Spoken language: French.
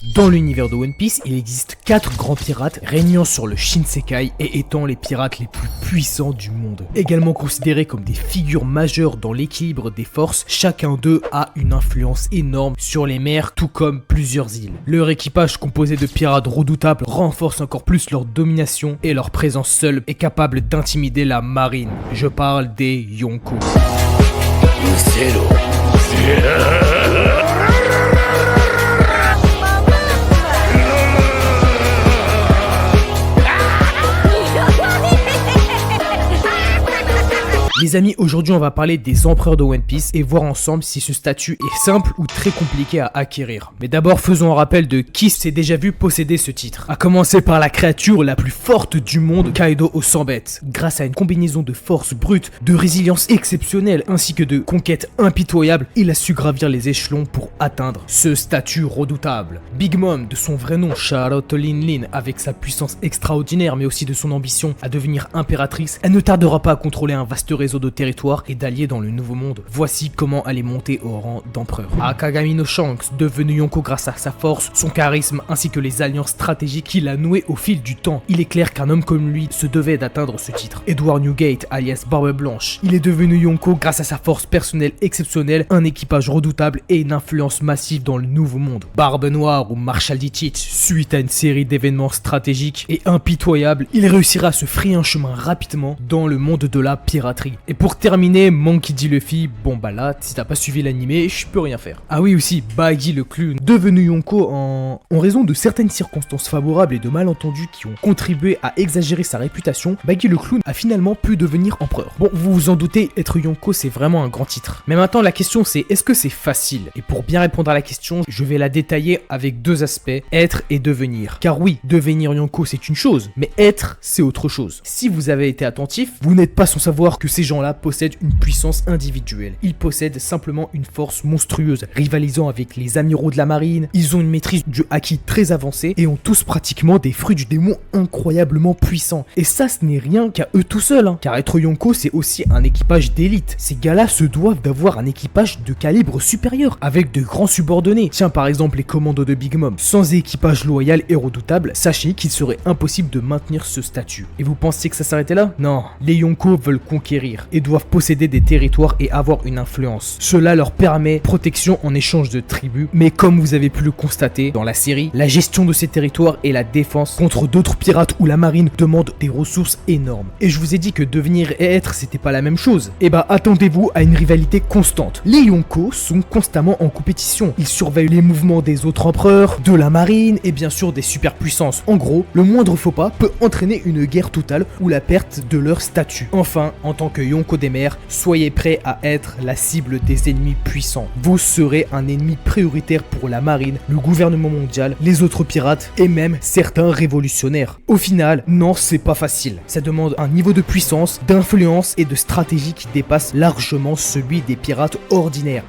Dans l'univers de One Piece, il existe 4 grands pirates régnant sur le Shinsekai et étant les pirates les plus puissants du monde. Également considérés comme des figures majeures dans l'équilibre des forces, chacun d'eux a une influence énorme sur les mers, tout comme plusieurs îles. Leur équipage composé de pirates redoutables renforce encore plus leur domination et leur présence seule est capable d'intimider la marine. Je parle des Yonko. Les amis, aujourd'hui on va parler des empereurs de One Piece et voir ensemble si ce statut est simple ou très compliqué à acquérir. Mais d'abord faisons un rappel de qui s'est déjà vu posséder ce titre. A commencer par la créature la plus forte du monde, Kaido aux 100 bêtes. Grâce à une combinaison de force brute, de résilience exceptionnelle ainsi que de conquête impitoyable, il a su gravir les échelons pour atteindre ce statut redoutable. Big Mom, de son vrai nom, Charlotte Lin Lin, avec sa puissance extraordinaire mais aussi de son ambition à devenir impératrice, elle ne tardera pas à contrôler un vaste réseau de territoire et d'alliés dans le nouveau monde. Voici comment elle est montée au rang d'empereur. Akagami no Shanks, devenu Yonko grâce à sa force, son charisme ainsi que les alliances stratégiques qu'il a nouées au fil du temps. Il est clair qu'un homme comme lui se devait d'atteindre ce titre. Edward Newgate, alias Barbe Blanche, il est devenu Yonko grâce à sa force personnelle exceptionnelle, un équipage redoutable et une influence massive dans le nouveau monde. Barbe Noire ou Marshal Ditich, suite à une série d'événements stratégiques et impitoyables, il réussira à se frayer un chemin rapidement dans le monde de la piraterie. Et pour terminer, Monkey D. Luffy, bon bah là, si t'as pas suivi l'animé, je peux rien faire. Ah oui aussi, Baggy le clown, devenu Yonko en raison de certaines circonstances favorables et de malentendus qui ont contribué à exagérer sa réputation, Baggy le clown a finalement pu devenir empereur. Bon, vous vous en doutez, être Yonko c'est vraiment un grand titre. Mais maintenant la question c'est, est-ce que c'est facile? Et pour bien répondre à la question, je vais la détailler avec deux aspects, être et devenir. Car oui, devenir Yonko c'est une chose, mais être c'est autre chose. Si vous avez été attentif, vous n'êtes pas sans savoir que ces gens-là possèdent une puissance individuelle. Ils possèdent simplement une force monstrueuse, rivalisant avec les amiraux de la marine. Ils ont une maîtrise du haki très avancée et ont tous pratiquement des fruits du démon incroyablement puissants. Et ça, ce n'est rien qu'à eux tout seuls, car être Yonko, c'est aussi un équipage d'élite. Ces gars-là se doivent d'avoir un équipage de calibre supérieur, avec de grands subordonnés. Tiens, par exemple, les commandos de Big Mom. Sans équipage loyal et redoutable, sachez qu'il serait impossible de maintenir ce statut. Et vous pensez que ça s'arrêtait là? Non, les Yonko veulent conquérir et doivent posséder des territoires et avoir une influence. Cela leur permet protection en échange de tribus, mais comme vous avez pu le constater dans la série, la gestion de ces territoires et la défense contre d'autres pirates ou la marine demandent des ressources énormes. Et je vous ai dit que devenir et être c'était pas la même chose. Et bah attendez-vous à une rivalité constante. Les Yonko sont constamment en compétition. Ils surveillent les mouvements des autres empereurs, de la marine et bien sûr des superpuissances. En gros, le moindre faux pas peut entraîner une guerre totale ou la perte de leur statut. Enfin, en tant que Yonko des mers, soyez prêts à être la cible des ennemis puissants. Vous serez un ennemi prioritaire pour la marine, le gouvernement mondial, les autres pirates et même certains révolutionnaires. Au final, non, c'est pas facile. Ça demande un niveau de puissance, d'influence et de stratégie qui dépasse largement celui des pirates ordinaires.